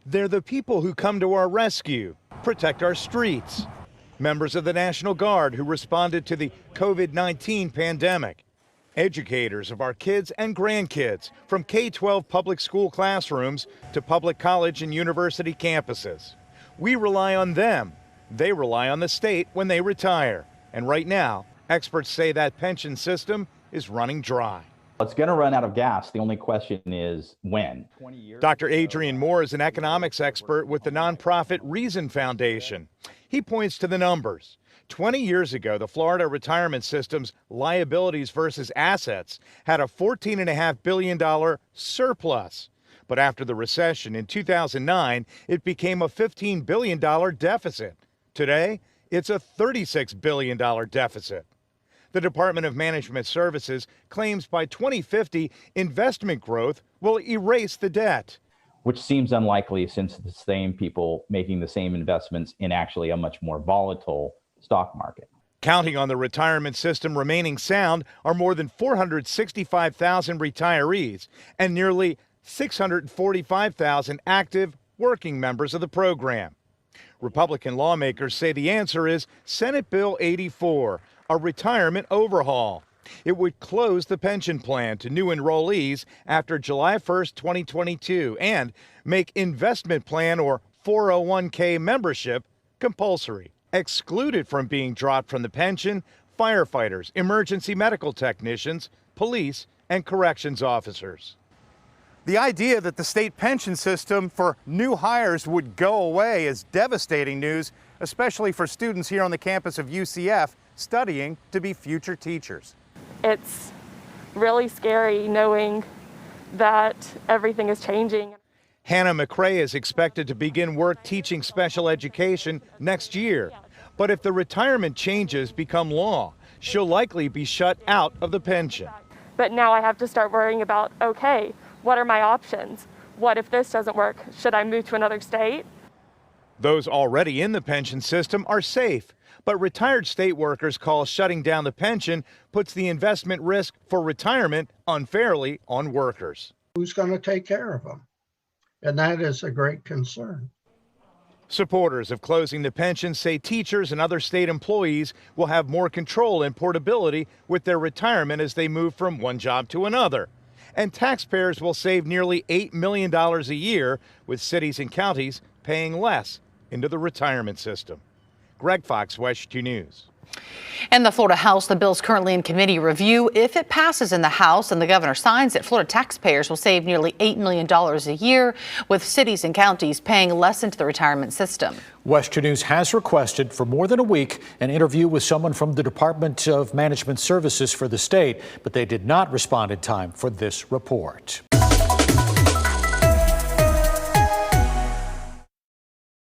They're the people who come to our rescue, protect our streets. Members of the National Guard who responded to the COVID-19 pandemic. Educators of our kids and grandkids from K-12 public school classrooms to public college and university campuses. We rely on them. They rely on the state when they retire. And right now, experts say that pension system is running dry. It's going to run out of gas. The only question is when. Dr. Adrian Moore is an economics expert with the nonprofit Reason Foundation. He points to the numbers. 20 years ago, the Florida retirement system's liabilities versus assets had a $14.5 billion surplus. But after the recession in 2009, it became a $15 billion deficit. Today, it's a $36 billion deficit. The Department of Management Services claims by 2050, investment growth will erase the debt. Which seems unlikely since the same people making the same investments in actually a much more volatile stock market. Counting on the retirement system remaining sound are more than 465,000 retirees and nearly 645,000 active working members of the program. Republican lawmakers say the answer is Senate Bill 84, a retirement overhaul. It would close the pension plan to new enrollees after July 1st, 2022, and make investment plan or 401k membership compulsory. Excluded from being dropped from the pension, firefighters, emergency medical technicians, police, and corrections officers. The idea that the state pension system for new hires would go away is devastating news, especially for students here on the campus of UCF studying to be future teachers. It's really scary knowing that everything is changing. Hannah McRae is expected to begin work teaching special education next year. But if the retirement changes become law, she'll likely be shut out of the pension. But now I have to start worrying about, okay, what are my options? What if this doesn't work? Should I move to another state? Those already in the pension system are safe, but retired state workers call shutting down the pension puts the investment risk for retirement unfairly on workers. Who's going to take care of them? And that is a great concern. Supporters of closing the pension say teachers and other state employees will have more control and portability with their retirement as they move from one job to another. And taxpayers will save nearly $8 million a year, with cities and counties paying less into the retirement system. Greg Fox, WESH 2 News. In the Florida House, the bill's currently in committee review. If it passes in the House and the governor signs it, Florida taxpayers will save nearly $8 million a year, with cities and counties paying less into the retirement system. WESH 2 News has requested for more than a week an interview with someone from the Department of Management Services for the state, but they did not respond in time for this report.